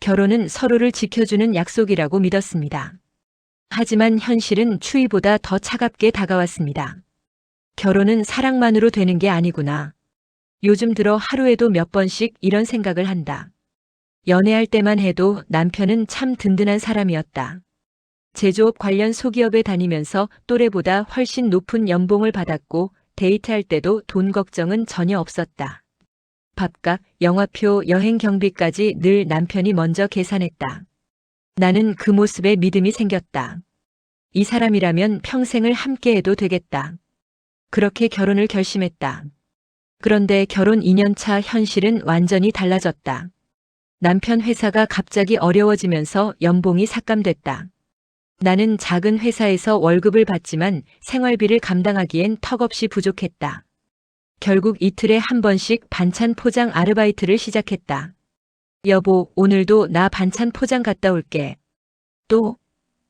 결혼은 서로를 지켜주는 약속이라고 믿었습니다. 하지만 현실은 추위보다 더 차갑게 다가왔습니다. 결혼은 사랑만으로 되는 게 아니구나. 요즘 들어 하루에도 몇 번씩 이런 생각을 한다. 연애할 때만 해도 남편은 참 든든한 사람이었다. 제조업 관련 소기업에 다니면서 또래보다 훨씬 높은 연봉을 받았고 데이트할 때도 돈 걱정은 전혀 없었다. 밥값, 영화표, 여행 경비까지 늘 남편이 먼저 계산했다. 나는 그 모습에 믿음이 생겼다. 이 사람이라면 평생을 함께해도 되겠다. 그렇게 결혼을 결심했다. 그런데 결혼 2년 차 현실은 완전히 달라졌다. 남편 회사가 갑자기 어려워지면서 연봉이 삭감됐다. 나는 작은 회사에서 월급을 받지만 생활비를 감당하기엔 턱없이 부족했다. 결국 이틀에 한 번씩 반찬 포장 아르바이트를 시작했다. 여보, 오늘도 나 반찬 포장 갔다 올게. 또?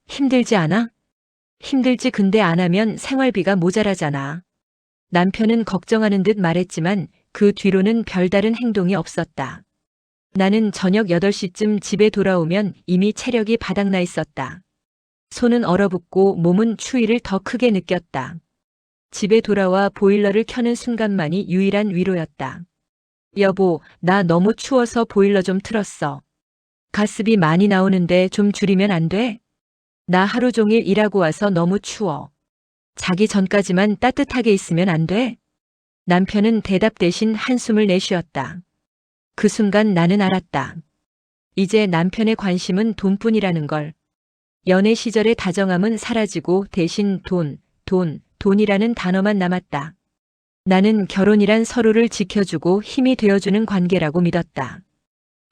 힘들지 않아? 힘들지. 근데 안 하면 생활비가 모자라잖아. 남편은 걱정하는 듯 말했지만 그 뒤로는 별다른 행동이 없었다. 나는 저녁 8시쯤 집에 돌아오면 이미 체력이 바닥나 있었다. 손은 얼어붙고 몸은 추위를 더 크게 느꼈다. 집에 돌아와 보일러를 켜는 순간만이 유일한 위로였다. 여보, 나 너무 추워서 보일러 좀 틀었어. 가스비 많이 나오는데 좀 줄이면 안 돼? 나 하루 종일 일하고 와서 너무 추워. 자기 전까지만 따뜻하게 있으면 안 돼? 남편은 대답 대신 한숨을 내쉬었다. 그 순간 나는 알았다. 이제 남편의 관심은 돈뿐이라는 걸. 연애 시절의 다정함은 사라지고 대신 돈이라는 단어만 남았다. 나는 결혼이란 서로를 지켜주고 힘이 되어주는 관계라고 믿었다.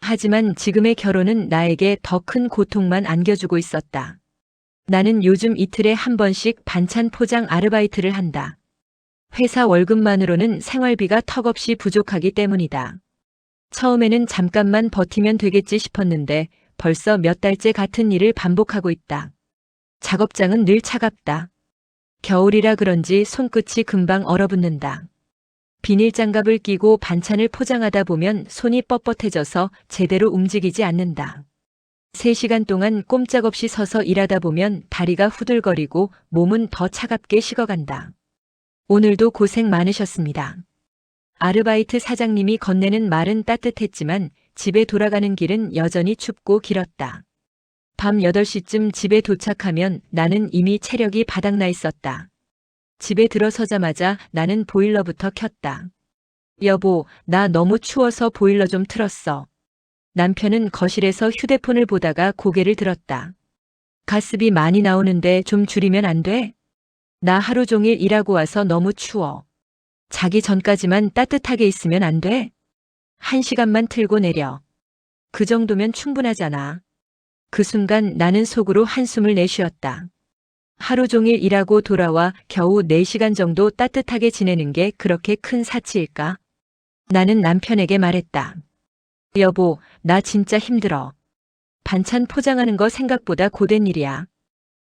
하지만 지금의 결혼은 나에게 더 큰 고통만 안겨주고 있었다. 나는 요즘 이틀에 한 번씩 반찬 포장 아르바이트를 한다. 회사 월급만으로는 생활비가 턱없이 부족하기 때문이다. 처음에는 잠깐만 버티면 되겠지 싶었는데 벌써 몇 달째 같은 일을 반복하고 있다. 작업장은 늘 차갑다. 겨울이라 그런지 손끝이 금방 얼어붙는다. 비닐장갑을 끼고 반찬을 포장하다 보면 손이 뻣뻣해져서 제대로 움직이지 않는다. 3시간 동안 꼼짝없이 서서 일하다 보면 다리가 후들거리고 몸은 더 차갑게 식어간다. 오늘도 고생 많으셨습니다. 아르바이트 사장님이 건네는 말은 따뜻했지만 집에 돌아가는 길은 여전히 춥고 길었다. 밤 8시쯤 집에 도착하면 나는 이미 체력이 바닥나 있었다. 집에 들어서자마자 나는 보일러부터 켰다. 여보, 나 너무 추워서 보일러 좀 틀었어. 남편은 거실에서 휴대폰을 보다가 고개를 들었다. 가스비 많이 나오는데 좀 줄이면 안 돼? 나 하루 종일 일하고 와서 너무 추워. 자기 전까지만 따뜻하게 있으면 안 돼? 1시간만 틀고 내려. 그 정도면 충분하잖아. 그 순간 나는 속으로 한숨을 내쉬었다. 하루 종일 일하고 돌아와 겨우 4시간 정도 따뜻하게 지내는 게 그렇게 큰 사치일까? 나는 남편에게 말했다. 여보, 나 진짜 힘들어. 반찬 포장하는 거 생각보다 고된 일이야.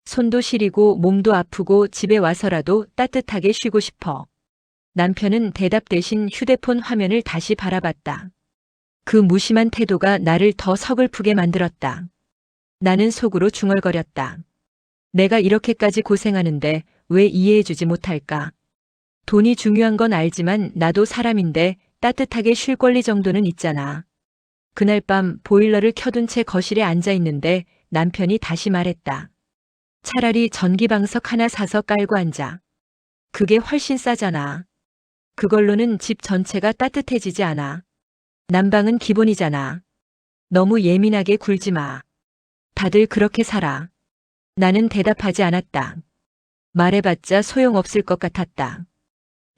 손도 시리고 몸도 아프고 집에 와서라도 따뜻하게 쉬고 싶어. 남편은 대답 대신 휴대폰 화면을 다시 바라봤다. 그 무심한 태도가 나를 더 서글프게 만들었다. 나는 속으로 중얼거렸다. 내가 이렇게까지 고생하는데 왜 이해해주지 못할까? 돈이 중요한 건 알지만 나도 사람인데 따뜻하게 쉴 권리 정도는 있잖아. 그날 밤 보일러를 켜둔 채 거실에 앉아 있는데 남편이 다시 말했다. 차라리 전기방석 하나 사서 깔고 앉아. 그게 훨씬 싸잖아. 그걸로는 집 전체가 따뜻해지지 않아. 난방은 기본이잖아. 너무 예민하게 굴지 마. 다들 그렇게 살아. 나는 대답하지 않았다. 말해봤자 소용없을 것 같았다.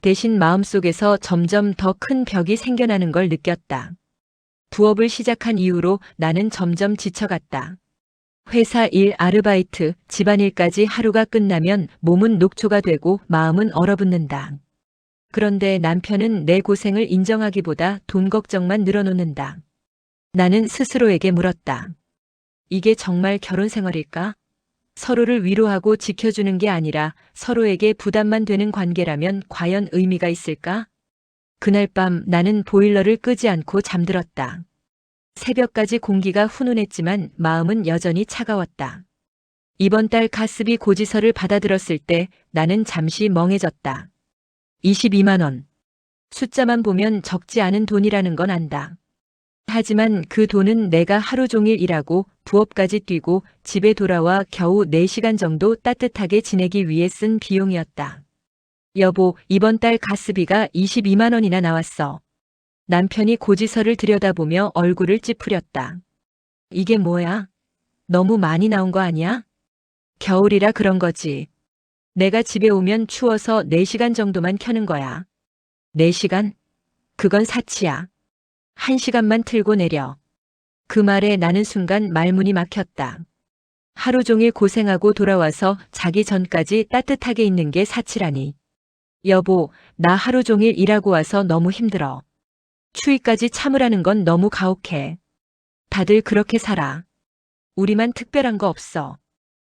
대신 마음속에서 점점 더 큰 벽이 생겨나는 걸 느꼈다. 부업을 시작한 이후로 나는 점점 지쳐갔다. 회사 일, 아르바이트, 집안일까지 하루가 끝나면 몸은 녹초가 되고 마음은 얼어붙는다. 그런데 남편은 내 고생을 인정하기보다 돈 걱정만 늘어놓는다. 나는 스스로에게 물었다. 이게 정말 결혼 생활일까? 서로를 위로하고 지켜주는 게 아니라 서로에게 부담만 되는 관계라면 과연 의미가 있을까? 그날 밤 나는 보일러를 끄지 않고 잠들었다. 새벽까지 공기가 훈훈했지만 마음은 여전히 차가웠다. 이번 달 가스비 고지서를 받아들었을 때 나는 잠시 멍해졌다. 22만 원. 숫자만 보면 적지 않은 돈이라는 건 안다. 하지만 그 돈은 내가 하루 종일 일하고 부업까지 뛰고 집에 돌아와 겨우 4시간 정도 따뜻하게 지내기 위해 쓴 비용이었다. 여보, 이번 달 가스비가 22만 원이나 나왔어. 남편이 고지서를 들여다보며 얼굴을 찌푸렸다. 이게 뭐야? 너무 많이 나온 거 아니야? 겨울이라 그런 거지. 내가 집에 오면 추워서 4시간 정도만 켜는 거야. 4시간? 그건 사치야. 1시간만 틀고 내려. 그 말에 나는 순간 말문이 막혔다. 하루 종일 고생하고 돌아와서 자기 전까지 따뜻하게 있는 게 사치라니. 여보, 나 하루 종일 일하고 와서 너무 힘들어. 추위까지 참으라는 건 너무 가혹해. 다들 그렇게 살아. 우리만 특별한 거 없어.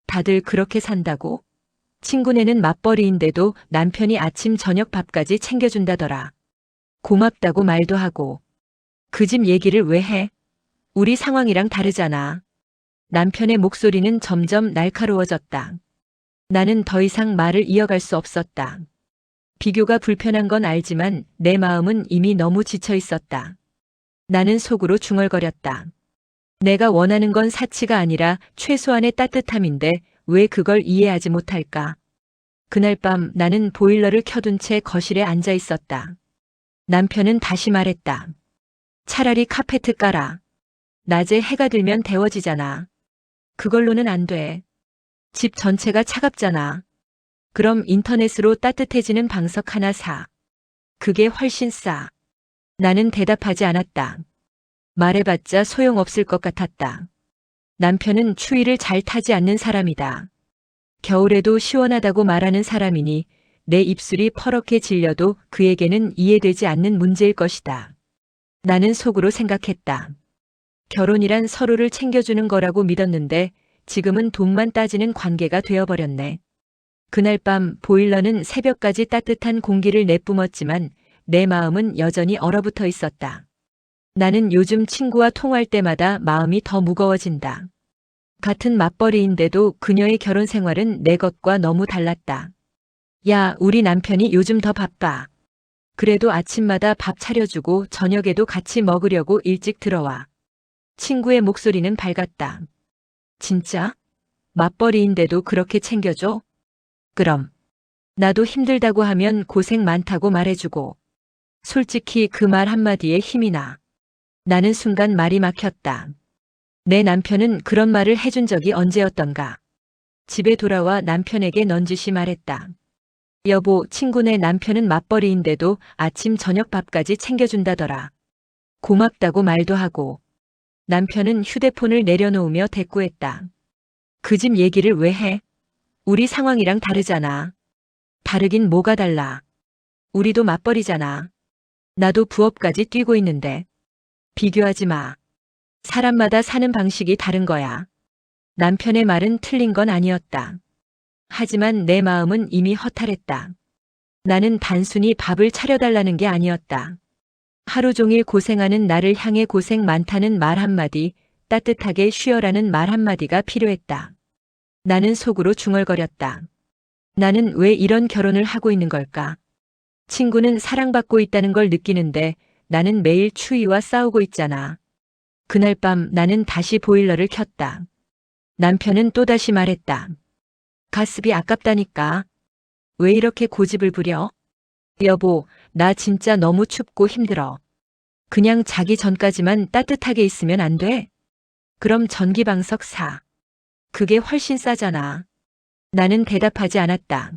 다들 그렇게 산다고? 친구네는 맞벌이인데도 남편이 아침 저녁 밥까지 챙겨준다더라. 고맙다고 말도 하고. 그 집 얘기를 왜 해? 우리 상황이랑 다르잖아. 남편의 목소리는 점점 날카로워졌다. 나는 더 이상 말을 이어갈 수 없었다. 비교가 불편한 건 알지만 내 마음은 이미 너무 지쳐 있었다. 나는 속으로 중얼거렸다. 내가 원하는 건 사치가 아니라 최소한의 따뜻함인데 왜 그걸 이해하지 못할까? 그날 밤 나는 보일러를 켜둔 채 거실에 앉아 있었다. 남편은 다시 말했다. 차라리 카페트 깔아. 낮에 해가 들면 데워지잖아. 그걸로는 안 돼. 집 전체가 차갑잖아. 그럼 인터넷으로 따뜻해지는 방석 하나 사. 그게 훨씬 싸. 나는 대답하지 않았다. 말해봤자 소용없을 것 같았다. 남편은 추위를 잘 타지 않는 사람이다. 겨울에도 시원하다고 말하는 사람이니 내 입술이 퍼렇게 질려도 그에게는 이해되지 않는 문제일 것이다. 나는 속으로 생각했다. 결혼이란 서로를 챙겨주는 거라고 믿었는데 지금은 돈만 따지는 관계가 되어버렸네. 그날 밤 보일러는 새벽까지 따뜻한 공기를 내뿜었지만 내 마음은 여전히 얼어붙어 있었다. 나는 요즘 친구와 통화할 때마다 마음이 더 무거워진다. 같은 맞벌이인데도 그녀의 결혼 생활은 내 것과 너무 달랐다. 야, 우리 남편이 요즘 더 바빠. 그래도 아침마다 밥 차려주고 저녁에도 같이 먹으려고 일찍 들어와. 친구의 목소리는 밝았다. 진짜? 맞벌이인데도 그렇게 챙겨줘? 그럼. 나도 힘들다고 하면 고생 많다고 말해주고. 솔직히 그 말 한마디에 힘이 나. 나는 순간 말이 막혔다. 내 남편은 그런 말을 해준 적이 언제였던가. 집에 돌아와 남편에게 넌지시 말했다. 여보, 친구네 남편은 맞벌이인데도 아침 저녁 밥까지 챙겨준다더라. 고맙다고 말도 하고. 남편은 휴대폰을 내려놓으며 대꾸했다. 그 집 얘기를 왜 해? 우리 상황이랑 다르잖아. 다르긴 뭐가 달라. 우리도 맞벌이잖아. 나도 부업까지 뛰고 있는데. 비교하지 마. 사람마다 사는 방식이 다른 거야. 남편의 말은 틀린 건 아니었다. 하지만 내 마음은 이미 허탈했다. 나는 단순히 밥을 차려달라는 게 아니었다. 하루 종일 고생하는 나를 향해 고생 많다는 말 한마디, 따뜻하게 쉬어라는 말 한마디가 필요했다. 나는 속으로 중얼거렸다. 나는 왜 이런 결혼을 하고 있는 걸까? 친구는 사랑받고 있다는 걸 느끼는데 나는 매일 추위와 싸우고 있잖아. 그날 밤 나는 다시 보일러를 켰다. 남편은 또다시 말했다. 가스비 아깝다니까. 왜 이렇게 고집을 부려? 여보, 나 진짜 너무 춥고 힘들어. 그냥 자기 전까지만 따뜻하게 있으면 안 돼? 그럼 전기방석 사. 그게 훨씬 싸잖아. 나는 대답하지 않았다.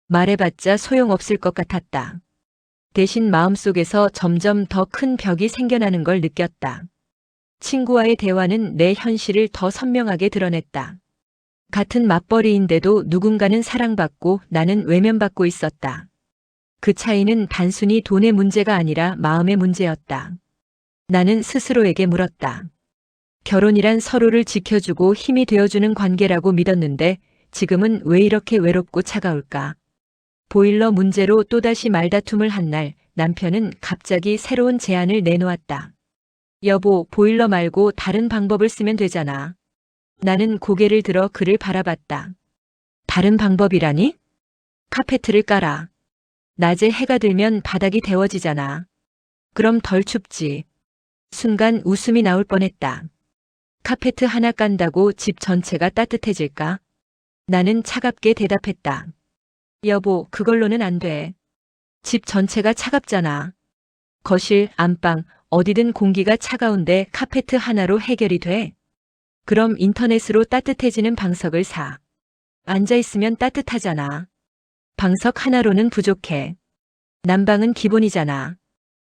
말해봤자 소용없을 것 같았다. 대신 마음속에서 점점 더 큰 벽이 생겨나는 걸 느꼈다. 친구와의 대화는 내 현실을 더 선명하게 드러냈다. 같은 맞벌이인데도 누군가는 사랑받고 나는 외면받고 있었다. 그 차이는 단순히 돈의 문제가 아니라 마음의 문제였다. 나는 스스로에게 물었다. 결혼이란 서로를 지켜주고 힘이 되어주는 관계라고 믿었는데 지금은 왜 이렇게 외롭고 차가울까? 보일러 문제로 또다시 말다툼을 한 날 남편은 갑자기 새로운 제안을 내놓았다. 여보, 보일러 말고 다른 방법을 쓰면 되잖아. 나는 고개를 들어 그를 바라봤다. 다른 방법이라니? 카페트를 깔아. 낮에 해가 들면 바닥이 데워지잖아. 그럼 덜 춥지. 순간 웃음이 나올 뻔했다. 카페트 하나 깐다고 집 전체가 따뜻해질까? 나는 차갑게 대답했다. 여보, 그걸로는 안 돼. 집 전체가 차갑잖아. 거실, 안방, 어디든 공기가 차가운데 카페트 하나로 해결이 돼. 그럼 인터넷으로 따뜻해지는 방석을 사. 앉아있으면 따뜻하잖아. 방석 하나로는 부족해. 난방은 기본이잖아.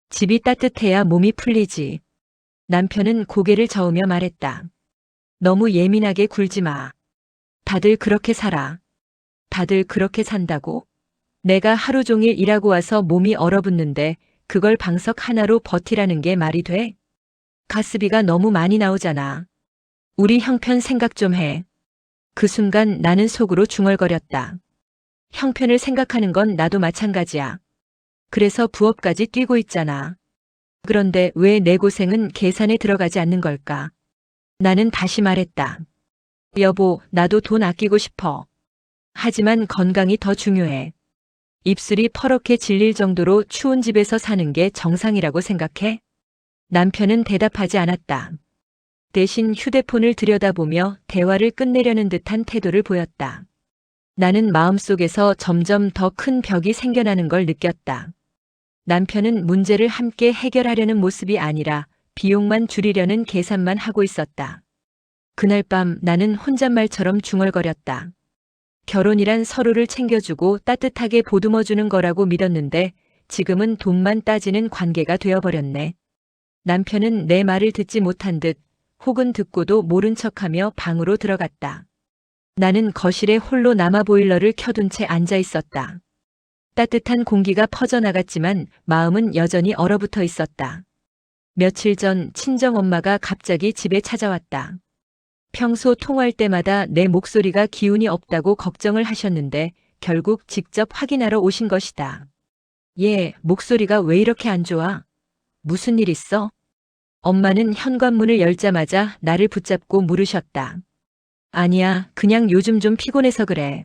집이 따뜻해야 몸이 풀리지. 남편은 고개를 저으며 말했다. 너무 예민하게 굴지 마. 다들 그렇게 살아. 다들 그렇게 산다고? 내가 하루 종일 일하고 와서 몸이 얼어붙는데 그걸 방석 하나로 버티라는 게 말이 돼? 가스비가 너무 많이 나오잖아. 우리 형편 생각 좀 해. 그 순간 나는 속으로 중얼거렸다. 형편을 생각하는 건 나도 마찬가지야. 그래서 부업까지 뛰고 있잖아. 그런데 왜 내 고생은 계산에 들어가지 않는 걸까? 나는 다시 말했다. 여보, 나도 돈 아끼고 싶어. 하지만 건강이 더 중요해. 입술이 퍼렇게 질릴 정도로 추운 집에서 사는 게 정상이라고 생각해? 남편은 대답하지 않았다. 대신 휴대폰을 들여다보며 대화를 끝내려는 듯한 태도를 보였다. 나는 마음속에서 점점 더 큰 벽이 생겨나는 걸 느꼈다. 남편은 문제를 함께 해결하려는 모습이 아니라 비용만 줄이려는 계산만 하고 있었다. 그날 밤 나는 혼잣말처럼 중얼거렸다. 결혼이란 서로를 챙겨주고 따뜻하게 보듬어주는 거라고 믿었는데 지금은 돈만 따지는 관계가 되어버렸네. 남편은 내 말을 듣지 못한 듯 혹은 듣고도 모른 척하며 방으로 들어갔다. 나는 거실에 홀로 남아 보일러를 켜둔 채 앉아 있었다. 따뜻한 공기가 퍼져나갔지만 마음은 여전히 얼어붙어 있었다. 며칠 전 친정엄마가 갑자기 집에 찾아왔다. 평소 통화할 때마다 내 목소리가 기운이 없다고 걱정을 하셨는데 결국 직접 확인하러 오신 것이다. 얘, 목소리가 왜 이렇게 안 좋아? 무슨 일 있어? 엄마는 현관문을 열자마자 나를 붙잡고 물으셨다. 아니야, 그냥 요즘 좀 피곤해서 그래.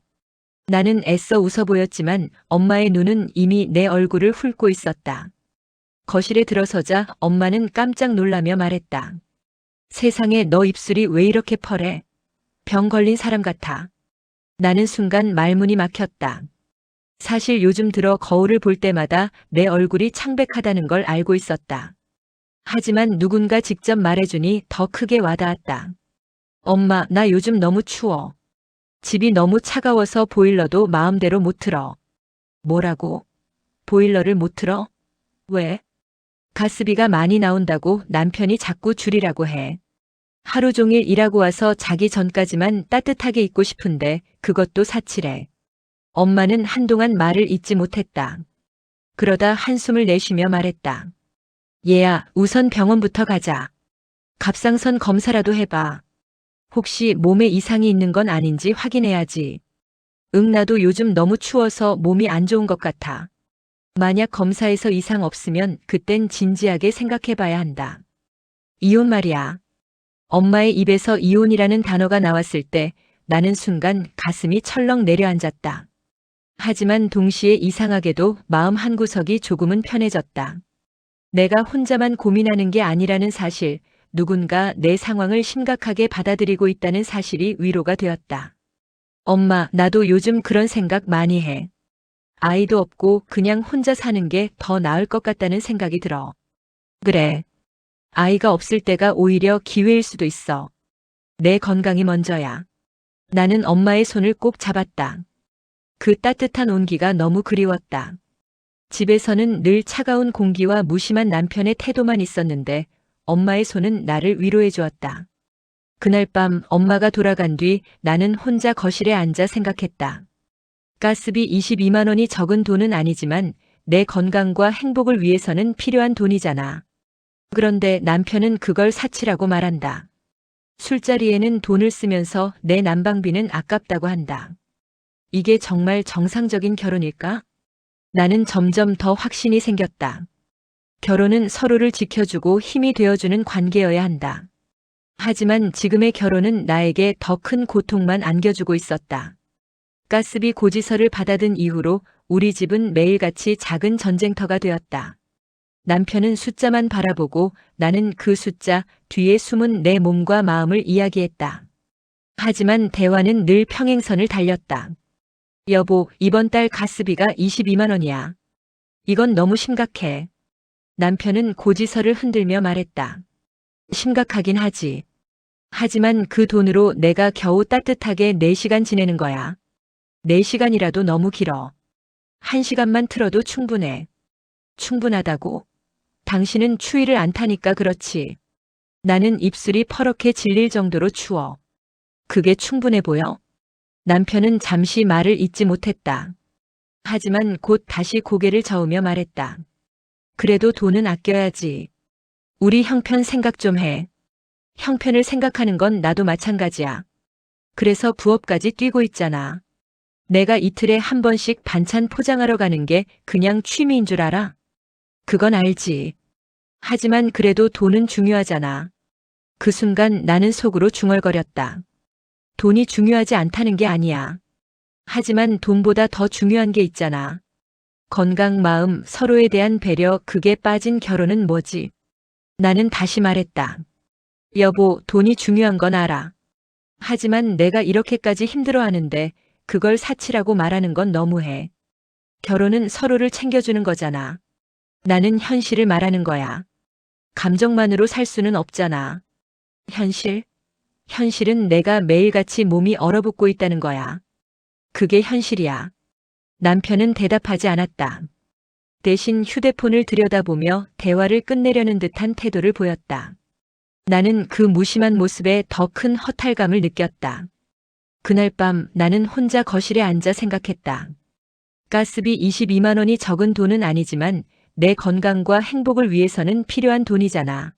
나는 애써 웃어 보였지만 엄마의 눈은 이미 내 얼굴을 훑고 있었다. 거실에 들어서자 엄마는 깜짝 놀라며 말했다. 세상에, 너 입술이 왜 이렇게 펄해? 병 걸린 사람 같아. 나는 순간 말문이 막혔다. 사실 요즘 들어 거울을 볼 때마다 내 얼굴이 창백하다는 걸 알고 있었다. 하지만 누군가 직접 말해주니 더 크게 와닿았다. 엄마, 나 요즘 너무 추워. 집이 너무 차가워서 보일러도 마음대로 못 틀어. 뭐라고? 보일러를 못 틀어? 왜? 가스비가 많이 나온다고 남편이 자꾸 줄이라고 해. 하루 종일 일하고 와서 자기 전까지만 따뜻하게 있고 싶은데 그것도 사치래. 엄마는 한동안 말을 잇지 못했다. 그러다 한숨을 내쉬며 말했다. 얘야, 우선 병원부터 가자. 갑상선 검사라도 해봐. 혹시 몸에 이상이 있는 건 아닌지 확인해야지. 응, 나도 요즘 너무 추워서 몸이 안 좋은 것 같아. 만약 검사에서 이상 없으면 그땐 진지하게 생각해봐야 한다. 이혼 말이야. 엄마의 입에서 이혼이라는 단어가 나왔을 때 나는 순간 가슴이 철렁 내려앉았다. 하지만 동시에 이상하게도 마음 한구석이 조금은 편해졌다. 내가 혼자만 고민하는 게 아니라는 사실, 누군가 내 상황을 심각하게 받아들이고 있다는 사실이 위로가 되었다. 엄마, 나도 요즘 그런 생각 많이 해. 아이도 없고 그냥 혼자 사는 게 더 나을 것 같다는 생각이 들어. 그래. 아이가 없을 때가 오히려 기회일 수도 있어. 내 건강이 먼저야. 나는 엄마의 손을 꼭 잡았다. 그 따뜻한 온기가 너무 그리웠다. 집에서는 늘 차가운 공기와 무심한 남편의 태도만 있었는데 엄마의 손은 나를 위로해 주었다. 그날 밤 엄마가 돌아간 뒤 나는 혼자 거실에 앉아 생각했다. 가스비 22만 원이 적은 돈은 아니지만 내 건강과 행복을 위해서는 필요한 돈이잖아. 그런데 남편은 그걸 사치라고 말한다. 술자리에는 돈을 쓰면서 내 난방비는 아깝다고 한다. 이게 정말 정상적인 결혼일까? 나는 점점 더 확신이 생겼다. 결혼은 서로를 지켜주고 힘이 되어주는 관계여야 한다. 하지만 지금의 결혼은 나에게 더 큰 고통만 안겨주고 있었다. 가스비 고지서를 받아든 이후로 우리 집은 매일같이 작은 전쟁터가 되었다. 남편은 숫자만 바라보고 나는 그 숫자 뒤에 숨은 내 몸과 마음을 이야기했다. 하지만 대화는 늘 평행선을 달렸다. 여보, 이번 달 가스비가 22만 원이야. 이건 너무 심각해. 남편은 고지서를 흔들며 말했다. 심각하긴 하지. 하지만 그 돈으로 내가 겨우 따뜻하게 4시간 지내는 거야. 4시간이라도 너무 길어. 1시간만 틀어도 충분해. 충분하다고? 당신은 추위를 안 타니까 그렇지. 나는 입술이 퍼렇게 질릴 정도로 추워. 그게 충분해 보여? 남편은 잠시 말을 잇지 못했다. 하지만 곧 다시 고개를 저으며 말했다. 그래도 돈은 아껴야지. 우리 형편 생각 좀 해. 형편을 생각하는 건 나도 마찬가지야. 그래서 부업까지 뛰고 있잖아. 내가 이틀에 한 번씩 반찬 포장하러 가는 게 그냥 취미인 줄 알아? 그건 알지. 하지만 그래도 돈은 중요하잖아. 그 순간 나는 속으로 중얼거렸다. 돈이 중요하지 않다는 게 아니야. 하지만 돈보다 더 중요한 게 있잖아. 건강, 마음, 서로에 대한 배려, 그게 빠진 결혼은 뭐지? 나는 다시 말했다. 여보, 돈이 중요한 건 알아. 하지만 내가 이렇게까지 힘들어하는데 그걸 사치라고 말하는 건 너무해. 결혼은 서로를 챙겨주는 거잖아. 나는 현실을 말하는 거야. 감정만으로 살 수는 없잖아. 현실? 현실은 내가 매일같이 몸이 얼어붙고 있다는 거야. 그게 현실이야. 남편은 대답하지 않았다. 대신 휴대폰을 들여다보며 대화를 끝내려는 듯한 태도를 보였다. 나는 그 무심한 모습에 더 큰 허탈감을 느꼈다. 그날 밤 나는 혼자 거실에 앉아 생각했다. 가스비 22만 원이 적은 돈은 아니지만 내 건강과 행복을 위해서는 필요한 돈이잖아.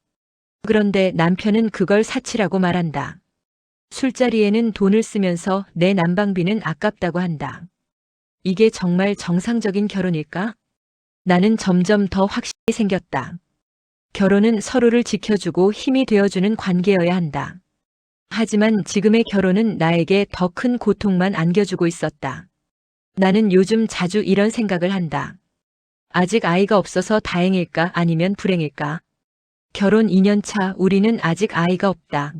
그런데 남편은 그걸 사치라고 말한다. 술자리에는 돈을 쓰면서 내 난방비는 아깝다고 한다. 이게 정말 정상적인 결혼일까? 나는 점점 더 확신이 생겼다. 결혼은 서로를 지켜주고 힘이 되어주는 관계여야 한다. 하지만 지금의 결혼은 나에게 더 큰 고통만 안겨주고 있었다. 나는 요즘 자주 이런 생각을 한다. 아직 아이가 없어서 다행일까 아니면 불행일까? 결혼 2년 차 우리는 아직 아이가 없다.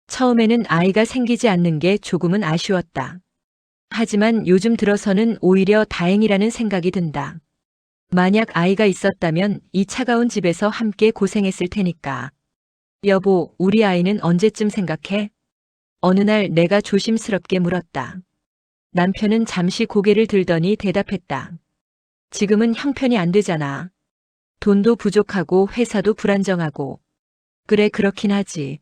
처음에는 아이가 생기지 않는 게 조금은 아쉬웠다. 하지만 요즘 들어서는 오히려 다행이라는 생각이 든다. 만약 아이가 있었다면 이 차가운 집에서 함께 고생했을 테니까. 여보, 우리 아이는 언제쯤 생각해? 어느 날 내가 조심스럽게 물었다. 남편은 잠시 고개를 들더니 대답했다. 지금은 형편이 안 되잖아. 돈도 부족하고 회사도 불안정하고. 그래, 그렇긴 하지.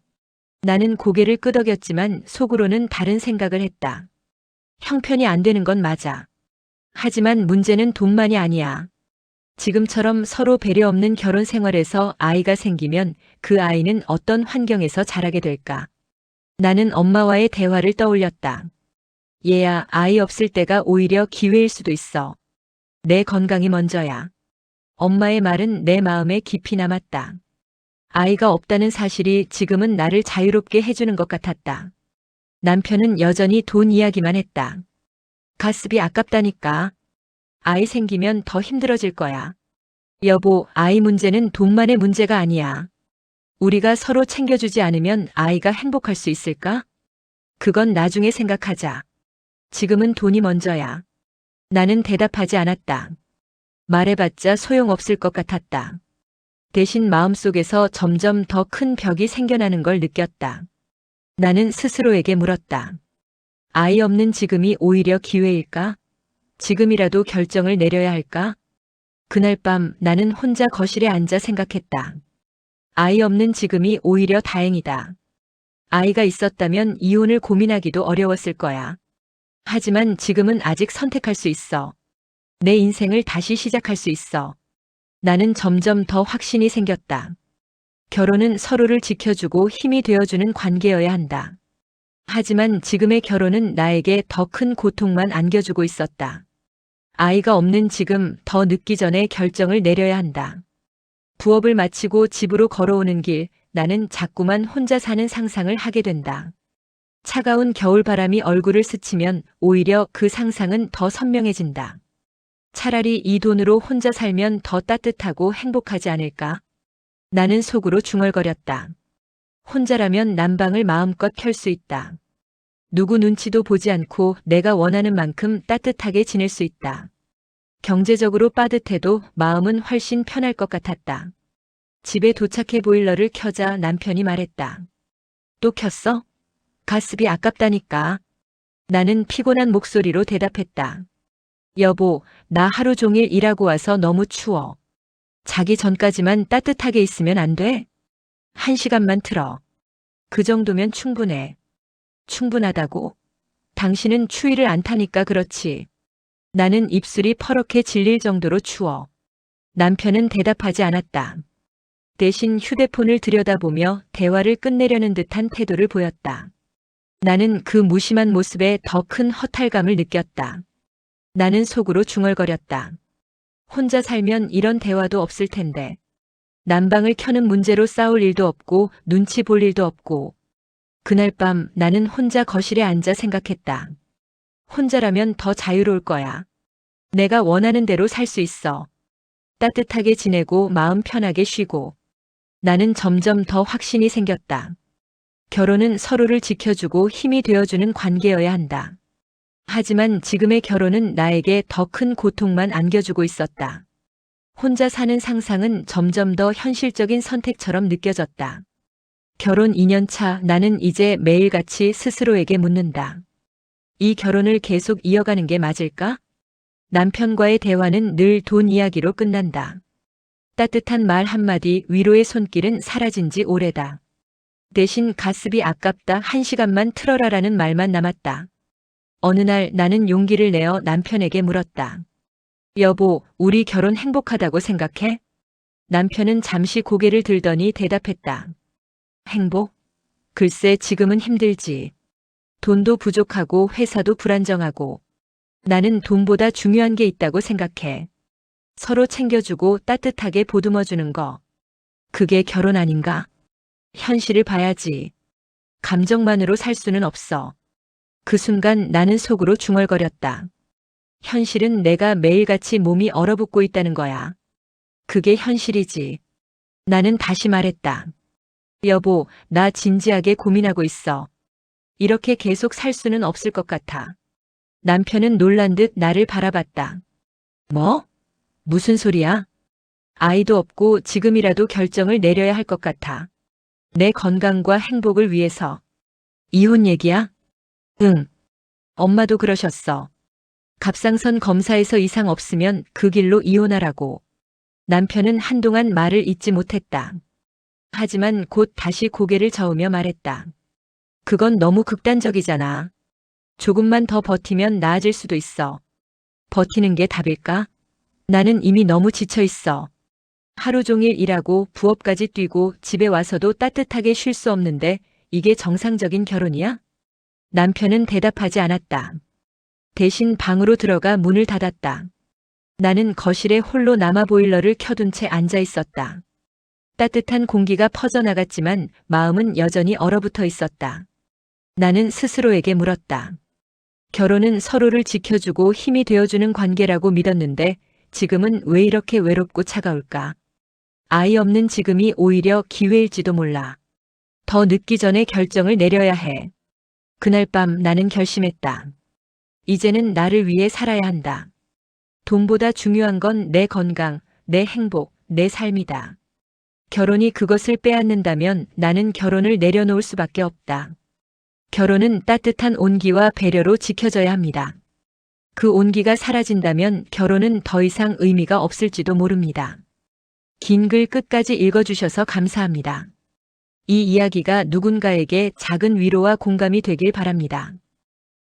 나는 고개를 끄덕였지만 속으로는 다른 생각을 했다. 형편이 안 되는 건 맞아. 하지만 문제는 돈만이 아니야. 지금처럼 서로 배려 없는 결혼 생활에서 아이가 생기면 그 아이는 어떤 환경에서 자라게 될까? 나는 엄마와의 대화를 떠올렸다. 얘야, 아이 없을 때가 오히려 기회일 수도 있어. 내 건강이 먼저야. 엄마의 말은 내 마음에 깊이 남았다. 아이가 없다는 사실이 지금은 나를 자유롭게 해주는 것 같았다. 남편은 여전히 돈 이야기만 했다. 가스비 아깝다니까. 아이 생기면 더 힘들어질 거야. 여보, 아이 문제는 돈만의 문제가 아니야. 우리가 서로 챙겨주지 않으면 아이가 행복할 수 있을까? 그건 나중에 생각하자. 지금은 돈이 먼저야. 나는 대답하지 않았다. 말해봤자 소용없을 것 같았다. 대신 마음속에서 점점 더 큰 벽이 생겨나는 걸 느꼈다. 나는 스스로에게 물었다. 아이 없는 지금이 오히려 기회일까? 지금이라도 결정을 내려야 할까? 그날 밤 나는 혼자 거실에 앉아 생각했다. 아이 없는 지금이 오히려 다행이다. 아이가 있었다면 이혼을 고민하기도 어려웠을 거야. 하지만 지금은 아직 선택할 수 있어. 내 인생을 다시 시작할 수 있어. 나는 점점 더 확신이 생겼다. 결혼은 서로를 지켜주고 힘이 되어주는 관계여야 한다. 하지만 지금의 결혼은 나에게 더 큰 고통만 안겨주고 있었다. 아이가 없는 지금 더 늦기 전에 결정을 내려야 한다. 부업을 마치고 집으로 걸어오는 길, 나는 자꾸만 혼자 사는 상상을 하게 된다. 차가운 겨울바람이 얼굴을 스치면 오히려 그 상상은 더 선명해진다. 차라리 이 돈으로 혼자 살면 더 따뜻하고 행복하지 않을까? 나는 속으로 중얼거렸다. 혼자라면 난방을 마음껏 켤 수 있다. 누구 눈치도 보지 않고 내가 원하는 만큼 따뜻하게 지낼 수 있다. 경제적으로 빠듯해도 마음은 훨씬 편할 것 같았다. 집에 도착해 보일러를 켜자 남편이 말했다. 또 켰어? 가스비 아깝다니까. 나는 피곤한 목소리로 대답했다. 여보, 나 하루 종일 일하고 와서 너무 추워. 자기 전까지만 따뜻하게 있으면 안 돼? 1시간만 틀어. 그 정도면 충분해. 충분하다고? 당신은 추위를 안 타니까 그렇지. 나는 입술이 퍼렇게 질릴 정도로 추워. 남편은 대답하지 않았다. 대신 휴대폰을 들여다보며 대화를 끝내려는 듯한 태도를 보였다. 나는 그 무심한 모습에 더 큰 허탈감을 느꼈다. 나는 속으로 중얼거렸다. 혼자 살면 이런 대화도 없을 텐데. 난방을 켜는 문제로 싸울 일도 없고 눈치 볼 일도 없고. 그날 밤 나는 혼자 거실에 앉아 생각했다. 혼자라면 더 자유로울 거야. 내가 원하는 대로 살 수 있어. 따뜻하게 지내고 마음 편하게 쉬고. 나는 점점 더 확신이 생겼다. 결혼은 서로를 지켜주고 힘이 되어주는 관계여야 한다. 하지만 지금의 결혼은 나에게 더 큰 고통만 안겨주고 있었다. 혼자 사는 상상은 점점 더 현실적인 선택처럼 느껴졌다. 결혼 2년 차 나는 이제 매일같이 스스로에게 묻는다. 이 결혼을 계속 이어가는 게 맞을까? 남편과의 대화는 늘 돈 이야기로 끝난다. 따뜻한 말 한마디, 위로의 손길은 사라진 지 오래다. 대신 가스비 아깝다, 1시간만 틀어라라는 말만 남았다. 어느 날 나는 용기를 내어 남편에게 물었다. 여보, 우리 결혼 행복하다고 생각해? 남편은 잠시 고개를 들더니 대답했다. 행복? 글쎄 지금은 힘들지. 돈도 부족하고 회사도 불안정하고. 나는 돈보다 중요한 게 있다고 생각해. 서로 챙겨주고 따뜻하게 보듬어주는 거. 그게 결혼 아닌가? 현실을 봐야지. 감정만으로 살 수는 없어. 그 순간 나는 속으로 중얼거렸다. 현실은 내가 매일같이 몸이 얼어붙고 있다는 거야. 그게 현실이지. 나는 다시 말했다. 여보, 나 진지하게 고민하고 있어. 이렇게 계속 살 수는 없을 것 같아. 남편은 놀란 듯 나를 바라봤다. 뭐? 무슨 소리야? 아이도 없고 지금이라도 결정을 내려야 할 것 같아. 내 건강과 행복을 위해서. 이혼 얘기야? 응. 엄마도 그러셨어. 갑상선 검사에서 이상 없으면 그 길로 이혼하라고. 남편은 한동안 말을 잇지 못했다. 하지만 곧 다시 고개를 저으며 말했다. 그건 너무 극단적이잖아. 조금만 더 버티면 나아질 수도 있어. 버티는 게 답일까? 나는 이미 너무 지쳐 있어. 하루 종일 일하고 부업까지 뛰고 집에 와서도 따뜻하게 쉴 수 없는데 이게 정상적인 결혼이야? 남편은 대답하지 않았다. 대신 방으로 들어가 문을 닫았다. 나는 거실에 홀로 남아 보일러를 켜둔 채 앉아 있었다. 따뜻한 공기가 퍼져나갔지만 마음은 여전히 얼어붙어 있었다. 나는 스스로에게 물었다. 결혼은 서로를 지켜주고 힘이 되어주는 관계라고 믿었는데 지금은 왜 이렇게 외롭고 차가울까? 아이 없는 지금이 오히려 기회일지도 몰라. 더 늦기 전에 결정을 내려야 해. 그날 밤 나는 결심했다. 이제는 나를 위해 살아야 한다. 돈보다 중요한 건 내 건강, 내 행복, 내 삶이다. 결혼이 그것을 빼앗는다면 나는 결혼을 내려놓을 수밖에 없다. 결혼은 따뜻한 온기와 배려로 지켜져야 합니다. 그 온기가 사라진다면 결혼은 더 이상 의미가 없을지도 모릅니다. 긴 글 끝까지 읽어주셔서 감사합니다. 이 이야기가 누군가에게 작은 위로와 공감이 되길 바랍니다.